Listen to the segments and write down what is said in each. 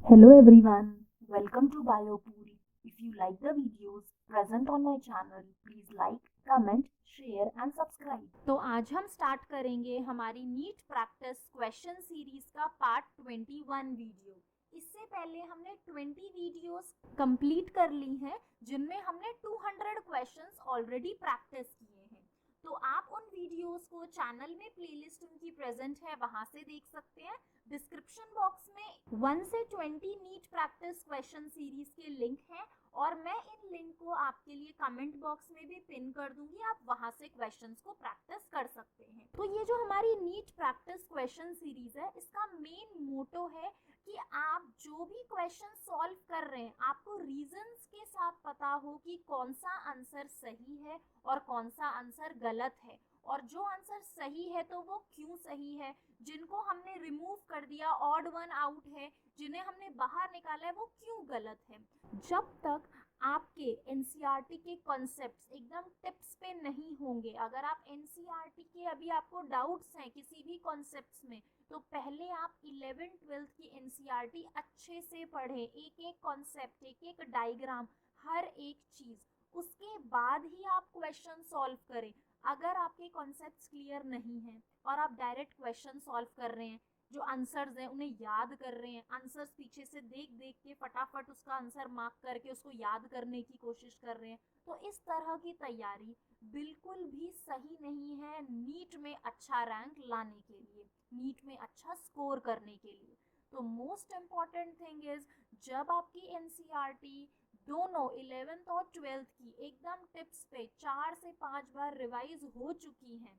Hello everyone, welcome to BioPuri. If you like the videos present on my channel, please like, comment, share and subscribe. तो आज हम start करेंगे हमारी NEET practice question series का part 21 video. इससे पहले हमने 20 वीडियोस कंप्लीट कर ली हैं जिनमें हमने 200 क्वेश्चंस ऑलरेडी प्रैक्टिस किए हैं। तो आप उन वीडियोस को चैनल में प्लेलिस्ट उनकी प्रेजेंट है, वहां से देख सकते हैं। डिस्क्रिप्शन बॉक्स में 1 से 20 नीट प्रैक्टिस क्वेश्चन सीरीज के लिंक हैं और मैं इन लिंक को आपके लिए कमेंट बॉक्स में भी पिन कर दूंगी, आप वहां से क्वेश्चंस को प्रैक्टिस कर सकते हैं। तो ये जो हमारी नीट प्रैक्टिस क्वेश्चन सीरीज है, इसका मेन मोटो है कि आप जो भी क्वेश्चन सॉल्व कर रहे हैं आपको रीजंस के साथ पता हो कि कौन सा आंसर सही है और कौन सा आंसर गलत है, और जो आंसर सही है तो वो क्यों सही है, जिनको हमने रिमूव कर दिया, ऑड वन आउट है, जिन्हें हमने बाहर निकाला है, वो क्यों गलत है। जब तक आपके एनसीईआरटी के कॉन्सेप्ट्स एकदम टिप्स पे नहीं होंगे, अगर आप एनसीईआरटी के अभी आपको डाउट्स हैं किसी भी कॉन्सेप्ट्स में, तो पहले आप 11th-12th की एनसीईआरटी अच्छे से पढ़ें, एक एक कॉन्सेप्ट, एक एक डायग्राम, हर एक चीज़, उसके बाद ही आप क्वेश्चन सॉल्व करें। अगर आपके कॉन्सेप्ट्स क्लियर नहीं हैं और आप डायरेक्ट क्वेश्चन सॉल्व कर रहे हैं, जो आंसर्स हैं उन्हें याद कर रहे हैं, आंसर्स पीछे से देख देख के फटाफट उसका आंसर मार्क करके उसको याद करने की कोशिश कर रहे हैं, तो इस तरह की तैयारी बिल्कुल भी सही नहीं है नीट में अच्छा रैंक लाने के लिए, नीट में अच्छा स्कोर करने के लिए। तो मोस्ट इम्पॉर्टेंट थिंग इज, जब आपकी एनसीईआरटी दोनों 11th और 12th की एकदम टिप्स पे 4 से 5 बार रिवाइज हो चुकी हैं,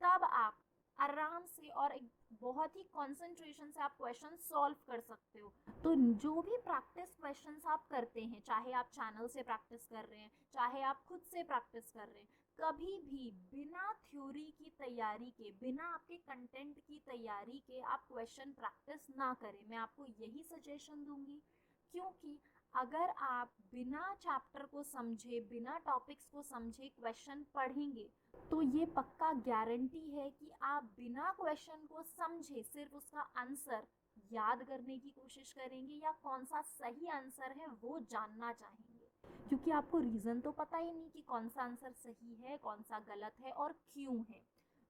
तब आप आराम से और एक बहुत ही कंसंट्रेशन से आप क्वेश्चन सॉल्व कर सकते हो। तो जो भी प्रैक्टिस क्वेश्चंस आप करते हैं, चाहे आप चैनल से प्रैक्टिस कर रहे हैं, चाहे आप खुद से प्रैक्टिस कर रहे हैं, कभी भी बिना थ्योरी की तैयारी के, बिना आपके कंटेंट की तैयारी के आप क्वेश्चन प्रैक्टिस ना करें। मैं आपको यही सजेशन दूंगी, क्योंकि अगर आप बिना चैप्टर को समझे, बिना टॉपिक्स को समझे क्वेश्चन पढ़ेंगे, तो ये पक्का गारंटी है कि आप बिना क्वेश्चन को समझे सिर्फ उसका आंसर याद करने की कोशिश करेंगे या कौन सा सही आंसर है वो जानना चाहेंगे, क्योंकि आपको रीज़न तो पता ही नहीं कि कौन सा आंसर सही है, कौन सा गलत है और क्यों है।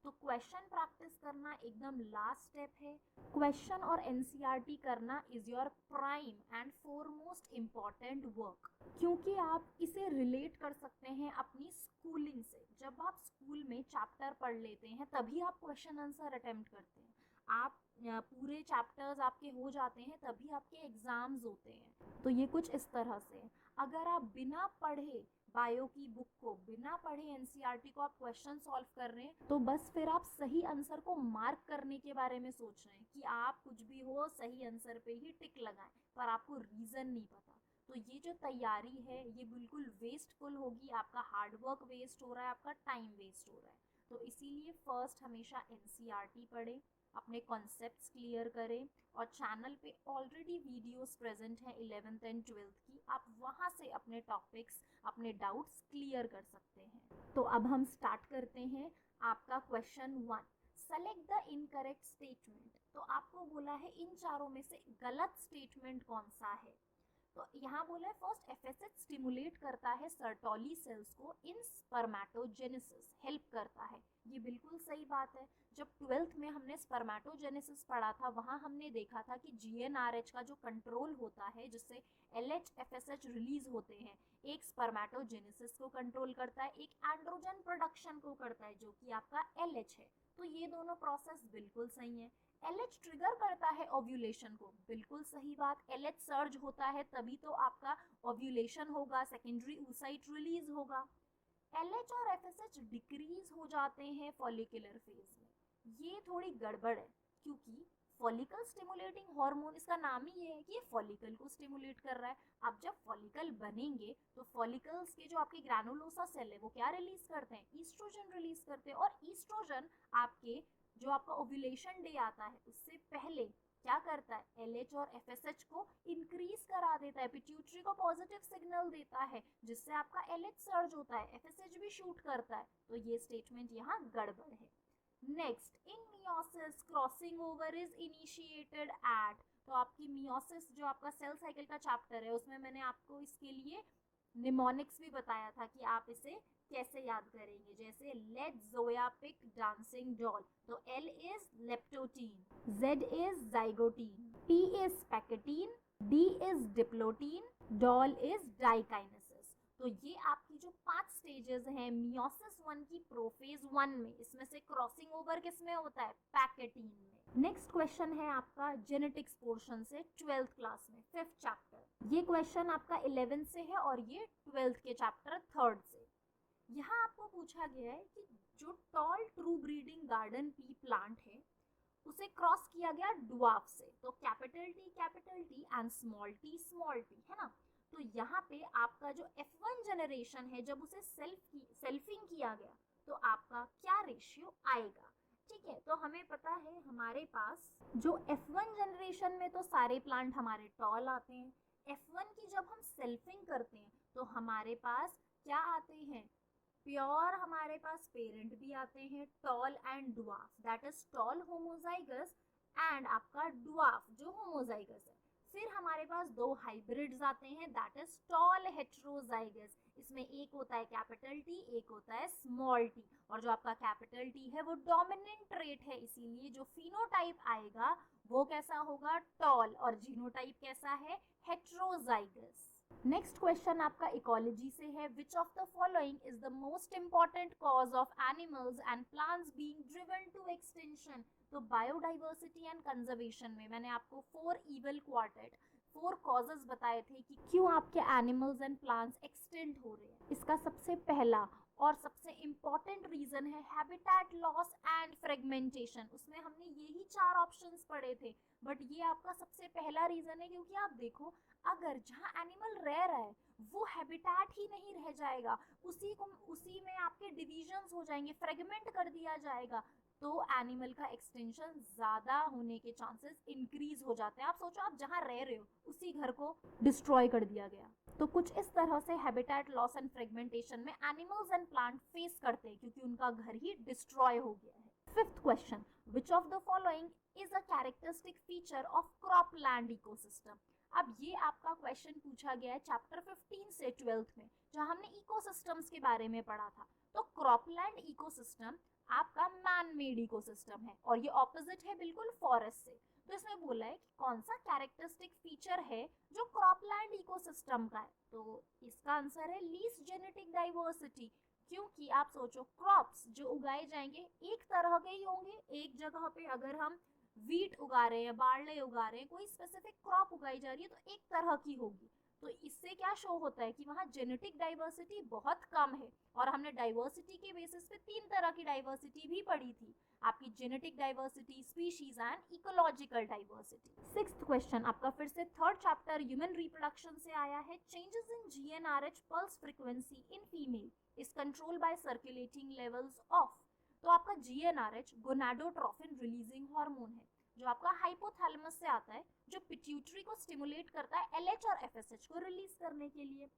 तो क्वेश्चन प्रैक्टिस करना एकदम लास्ट स्टेप है। क्वेश्चन और एनसीईआरटी करना is your prime and foremost important work, क्योंकि आप इसे रिलेट कर सकते हैं अपनी स्कूलिंग से। जब आप स्कूल में चैप्टर पढ़ लेते हैं तभी आप क्वेश्चन आंसर अटेम्प्ट करते हैं, आप पूरे चैप्टर्स आपके हो जाते हैं तभी आपके एग्जाम्स होते हैं। तो ये कुछ इस तरह से, अगर आप बिना पढ़े बायो की बुक को, बिना पढ़े एनसीईआरटी को आप क्वेश्चन सॉल्व कर रहे हैं, तो बस फिर आप सही आंसर को मार्क करने के बारे में सोच रहे हैं कि आप कुछ भी हो सही आंसर पे ही टिक लगाएं, पर आपको रीज़न नहीं पता। तो ये जो तैयारी है ये बिल्कुल वेस्टफुल होगी, आपका हार्डवर्क वेस्ट हो रहा है, आपका टाइम वेस्ट हो रहा है। तो इसीलिए फर्स्ट हमेशा एनसीईआरटी पढ़ें, अपने कॉन्सेप्ट्स क्लियर करें, और चैनल पे ऑलरेडी वीडियोस प्रेजेंट हैं 11th एंड 12th की, आप वहाँ से अपने टॉपिक्स, अपने डाउट्स क्लियर कर सकते हैं। तो अब हम स्टार्ट करते हैं आपका question 1, select the incorrect statement. तो आपको बोला है इन चारों में से गलत स्टेटमेंट कौन सा है। तो यहाँ बोला है फर्स्ट, एफएसएच स्टिमुलेट करता है सर्टोली सेल्स को इन स्पर्मेटोजेनेसिस, हेल्प करता है। ये बिल्कुल सही बात है। जब 12th में हमने स्पर्मेटोजेनेसिस पढ़ा था, वहाँ हमने देखा था कि जीएनआरएच का जो कंट्रोल होता है, जिससे एलएच एफएसएच रिलीज होते हैं, एक स्पर्मेटोजेनेसिस को कंट्रोल करता है, एक एंड्रोजन प्रोडक्शन को करता है जो कि आपका एलएच है। तो ये दोनों प्रोसेस बिल्कुल सही है। एलएच ट्रिगर करता है ओव्यूलेशन को, बिल्कुल सही बात। एलएच सर्ज होता है तभी तो आपका ओव्यूलेशन होगा, सेकेंडरी oocyte रिलीज होगा। एलएच और एफएसएच डिक्रीज हो जाते हैं फॉलिकुलर फेज में, ये थोड़ी गड़बड़ है, क्योंकि फॉलिकल स्टिमुलेटिंग हार्मोन, इसका नाम ही ये है कि ये फॉलिकल को स्टिमुलेट कर रहा है। अब जब फॉलिकल बनेंगे तो फॉलिकल्स के जो आपके ग्रैनुलोसा सेल है वो क्या रिलीज करते हैं, ईस्ट्रोजन रिलीज करते हैं, और ईस्ट्रोजन आपके जो आपका ओव्यूलेशन डे आता है उससे पहले क्या करता है, एलएच और एफएसएच को इंक्रीज करा देता है, पिट्यूटरी को पॉजिटिव सिग्नल देता है, जिससे आपका एलएच सर्ज होता है, एफएसएच भी शूट करता है। तो ये स्टेटमेंट यहाँ गड़बड़ है। Next, in meiosis crossing over is initiated at. तो आपकी मियोसिस जो आपका सेल साइकिल का चैप्टर है उसमें मैंने आपको इसके लिए निमोनिक्स भी बताया था कि आप इसे कैसे याद करेंगे। जैसे let Zoya pick dancing doll, तो L is leptotene, Z is zygotene, P is pachytene, D is diplotene, doll is diakinesis. तो ये आपकी जो 5 स्टेजेस हैं मियोसिस 1 की प्रोफेज 1 में, इसमें से क्रॉसिंग ओवर किस में होता है? पैकेटीन में। नेक्स्ट क्वेश्चन है आपका जेनेटिक्स पोर्शन से 12th क्लास में 5th चैप्टर। ये क्वेश्चन आपका 11th से है और ये 12th के चैप्टर 3rd से। यहाँ आपको पूछा गया है कि जो tall true breeding garden pea plant है उसे क्रॉस किया गया ड्वार्फ से, तो capital T and small T है ना। तो यहाँ पे आपका जो F1 जनरेशन है जब उसे सेल्फिंग किया गया तो आपका क्या रेशियो आएगा? ठीक है, तो हमें पता है हमारे पास जो F1 जनरेशन में तो सारे प्लांट हमारे टॉल आते हैं, F1 की जब हम सेल्फिंग करते हैं तो हमारे पास क्या आते हैं? प्योर हमारे पास पेरेंट भी आते हैं, tall and dwarf, that is tall homozygous and आपका ड्वार्फ जो होमोजाइगस है। फिर हमारे पास 2 हाइब्रिड्स आते हैं, दैट इज टॉल हेट्रोजाइगस। इसमें एक होता है कैपिटल टी, एक होता है स्मॉल टी, और जो आपका कैपिटल टी है वो डोमिनेंट ट्रेट है, इसीलिए जो फिनोटाइप आएगा वो कैसा होगा? टॉल, और जीनोटाइप कैसा है? हेट्रोजाइगस। नेक्स्ट क्वेश्चन आपका इकोलॉजी से है, which of the following is the most important cause of animals and plants being driven to extinction? तो बायोडाइवर्सिटी एंड कंजर्वेशन में मैंने आपको 4 इवल क्वार्टेट 4 कॉजेस बताए थे कि क्यों आपके एनिमल्स एंड प्लांट्स एक्सटेंड हो रहे हैं। इसका सबसे पहला और सबसे इम्पॉर्टेंट रीजन है हैबिटेट लॉस एंड फ्रेगमेंटेशन। उसमें हमने यही 4 ऑप्शंस पढ़े थे, बट ये आपका सबसे पहला रीजन है, क्योंकि आप देखो अगर जहाँ एनिमल रह रहा है वो हैबिटेट ही नहीं रह जाएगा, उसी में आपके डिविजन्स हो जाएंगे, फ्रेगमेंट कर दिया जाएगा, तो एनिमल का एक्सटेंशन ज़्यादा होने के चांसेस इंक्रीज हो जाते हैं। आप सोचो आप जहाँ रह रहे हो उसी घर को डिस्ट्रॉय कर दिया गया, तो कुछ इस तरह से हैबिटेट लॉस एंड फ्रेगमेंटेशन में एनिमल्स एंड प्लांट फेस करते हैं क्योंकि उनका घर ही डिस्ट्रॉय हो गया है। 5th question, which of the following is a characteristic feature of cropland ecosystem? अब ये आपका क्वेश्चन पूछा गया है चैप्टर 15 से 12th में, जहाँ हमने इकोसिस्टम्स के बारे में पढ़ा था। तो क्रॉपलैंड इकोसिस्टम आपका मैन मेड इकोसिस्टम है और ये ऑपोजिट है बिल्कुल फॉरेस्ट से। तो इसमें बोला है कि कौन सा कैरेक्टरिस्टिक फीचर है जो क्रॉपलैंड इकोसिस्टम का है, तो इसका आंसर है लीस्ट जेनेटिक डाइवर्सिटी। क्योंकि आप सोचो क्रॉप्स जो उगाए जाएंगे एक तरह के ही होंगे, एक जगह पे अगर हम वीट उगा रहे हैं, बार्ले उगा रहे हैं, कोई स्पेसिफिक क्रॉप उगाई जा रही है तो एक तरह की होगी। तो इससे क्या शो होता है कि वहाँ जेनेटिक डाइवर्सिटी बहुत कम है, और हमने डाइवर्सिटी के बेसिस पे 3 तरह की डाइवर्सिटी भी पढ़ी थी, आपकी genetic diversity, species and ecological diversity. 6th question आपका फिर से 3rd चैप्टर ह्यूमन रिप्रोडक्शन से आया है, changes in GnRH pulse frequency in female is control by circulating levels of. तो आपका GnRH गोनाडोट्रोफिन रिलीजिंग हार्मोन है जो आपका हाइपोथैलेमस से आता है, जो पिट्यूटरी को स्टिमुलेट करता है LH और FSH को रिलीज करने के लिए।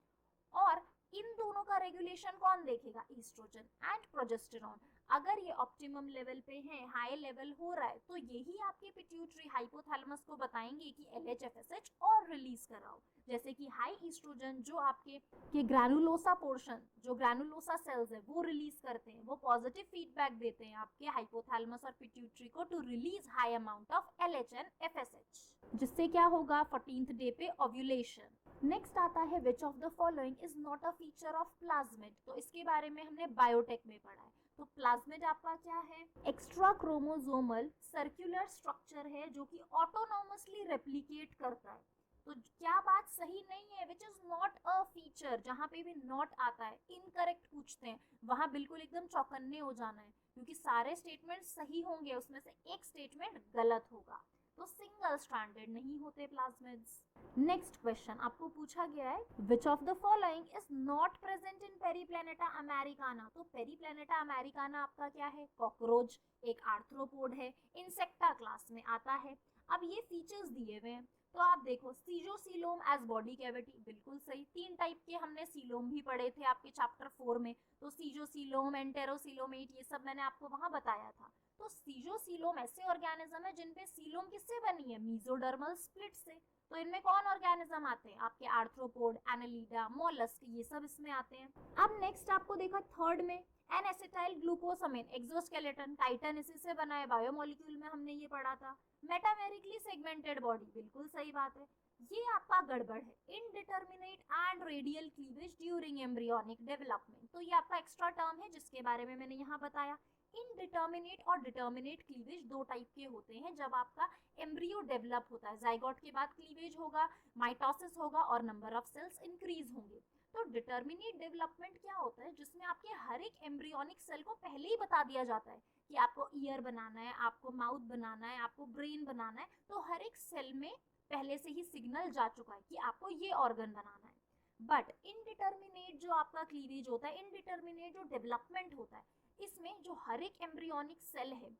और इन दोनों का रेगुलेशन कौन देखेगा? Estrogen and progesterone. अगर ये ऑप्टिमम लेवल पे है, हाई लेवल हो रहा है, तो यही आपके पिट्यूटरी हाइपोथैलेमस को बताएंगे कि LH FSH और रिलीज कराओ। जैसे कि हाई ईस्ट्रोजन जो आपके ग्रैनुलोसा पोर्शन, जो ग्रैनुलोसा सेल्स है वो रिलीज करते हैं, वो पॉजिटिव फीडबैक देते हैं आपके हाइपोथैलेमस और पिट्यूटरी को to release high amount of LH and FSH, जिससे क्या होगा 14th डे पे ओव्यूलेशन। नेक्स्ट आता है which of the following is not a feature of plasmid. तो इसके बारे में हमने बायोटेक में पढ़ा है। तो प्लाज्मिड आपका क्या है? एक्स्ट्रा क्रोमोसोमल सर्कुलर स्ट्रक्चर है जो कि ऑटोनोमसली रेप्लिकेट करता है। तो क्या बात सही नहीं है? Which is not a feature, जहां पे भी नॉट आता है इनकरेक्ट पूछते हैं वहां बिल्कुल एकदम चौकन्ने हो जाना है, क्योंकि सारे स्टेटमेंट सही होंगे, उसमें से एक स्टेटमेंट गलत होगा। तो सिंगल स्ट्रैंडेड नहीं होते प्लाज्मिड्स। नेक्स्ट क्वेश्चन आपको पूछा गया है, which of the following is not present in Periplaneta Americana. तो पेरीप्लैनेटा अमेरिकाना आपका क्या है? कॉकरोच, एक आर्थ्रोपोड है, इंसेक्टा क्लास में आता है। अब ये फीचर्स दिए हुए हैं, तो आप देखो सीजोसीलोम एज बॉडी कैविटी, बिल्कुल सही। 3 टाइप के हमने सीलोम भी पढ़े थे आपके चैप्टर 4 में, तो सीजोसीलोम, एंटेरोसीलोमेट, ये सब मैंने आपको वहां बताया था। तो सीजोसीलोम ऐसे ऑर्गेनिज्म है जिनपे सीलोम किससे बनी है, मेसोडर्मल स्प्लिट से। तो इनमें कौन ऑर्गेनिज्म आते हैं, आपके आर्थ्रोपोड, एनालिडा, मोलस्क, ये सब इसमें आते हैं। अब नेक्स्ट आपको देखा थर्ड में N acetyl glucosamine, exoskeleton, chitin इसी से बना है, बायोमोलिक्यूल में हमने ये पढ़ा था। मेटामेरिकली सेगमेंटेड बॉडी, बिल्कुल सही बात है। ये आपका गड़बड़ है, indeterminate and radial cleavage during embryonic development. तो ये आपका एक्स्ट्रा टर्म है जिसके बारे में मैंने यहाँ बताया। इनडिटर्मिनेट और डिटर्मिनेट क्लीवेज दो टाइप के होते हैं। जब आपका एम्ब्रियो डेवलप होता है, जाइगोट के बाद क्लीवेज होगा, माइटोसिस होगा और नंबर ऑफ सेल्स इंक्रीज होंगे। तो डिटर्मिनेट डेवलपमेंट क्या होता है, जिसमें आपके हर एक एम्ब्रियोनिक सेल को पहले ही बता दिया जाता है कि आपको ईयर बनाना है, आपको माउथ बनाना है, आपको ब्रेन बनाना है। तो हर एक सेल में पहले से ही सिग्नल जा चुका है कि आपको ये ऑर्गन बनाना है। बट इनडिटर्मिनेट जो आपका क्लीवेज होता है, इनडिटर्मिनेट जो डेवलपमेंट होता है, इसमें जो हर एक एम्ब्रियोनिक सेल है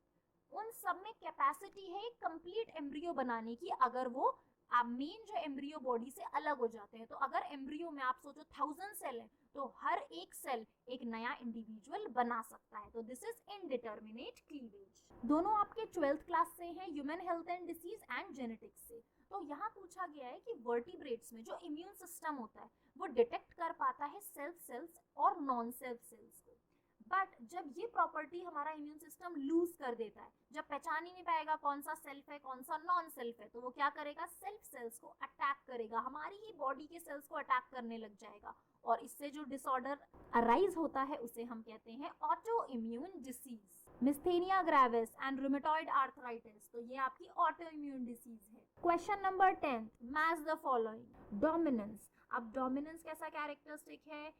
उन सब में कैपेसिटी है एक कंप्लीट एम्ब्रियो बनाने की, अगर वो आप मेन जो एम्ब्रियो बॉडी से अलग हो जाते हैं। तो अगर एम्ब्रियो में आप सोचो 1000 सेल है, तो हर एक सेल एक नया इंडिविजुअल बना सकता है। तो दिस इज इनडिटर्मिनेट क्लीवेज। दोनों आपके 12th क्लास से हैं, human health and disease and genetics से। तो यहाँ पूछा गया है कि वर्टिब्रेट्स में जो इम्यून सिस्टम होता है वो डिटेक्ट कर पाता है सेल्फ सेल्स और नॉन सेल्फ सेल्स को। बट जब ये प्रॉपर्टी हमारा इम्यून सिस्टम लूज कर देता है, जब पहचान ही नहीं पाएगा कौन सा सेल्फ है कौन सा नॉन सेल्फ है, तो वो क्या करेगा, सेल्फ सेल्स को अटैक करेगा, हमारी ही बॉडी के सेल्स को अटैक करने लग जाएगा। और इससे जो डिसऑर्डर अराइज होता है उसे हम कहते हैं autoimmune disease, myasthenia gravis and rheumatoid arthritis. तो ये आपकी ऑटो इम्यून डिसीज है। Question number 10, match the following. Dominance. अब डोमिनेंस कैसा कैरेक्टरिस्टिक है,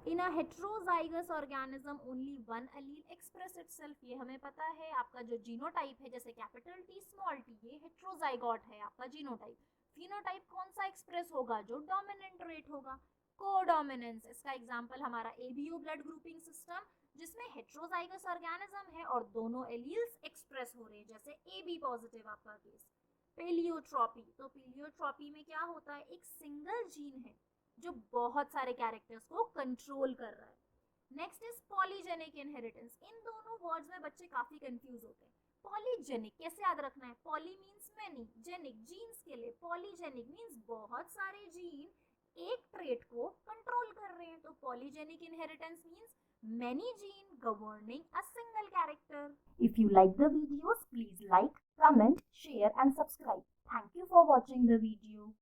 in a heterozygous organism only one allele express itself. ये हमें पता है। आपका जो जीनोटाइप है जैसे कैपिटल टी स्मॉल टी, ये हेट्रोजाइगोट है आपका जीनोटाइप। फिनोटाइप कौन सा एक्सप्रेस होगा, जो डोमिनेंट रेट होगा। कोडोमिनेंस, इसका एग्जांपल हमारा एबीओ ब्लड ग्रुपिंग सिस्टम, जिसमें हेट्रोजाइगस ऑर्गेनिज्म है और दोनों एलील्स एक्सप्रेस हो रहे हैं, जैसे एबी पॉजिटिव आपका केस। पेलियोट्रॉपी, तो पेलियोट्रॉपी में क्या होता है, एक सिंगल जीन है जो बहुत सारे कैरेक्टर्स को कंट्रोल कर रहा है। Next is polygenic inheritance. इन दोनों वर्ड्स में बच्चे काफी कंफ्यूज होते हैं। पॉलीजेनिक कैसे याद रखना है, poly means many, genic genes के लिए, पॉलीजेनिक मींस बहुत सारे जीन एक ट्रेट को कंट्रोल कर रहे हैं। तो polygenic inheritance means many gene governing a single character. If you like the videos, please like, comment, share and subscribe. Thank you for watching the video.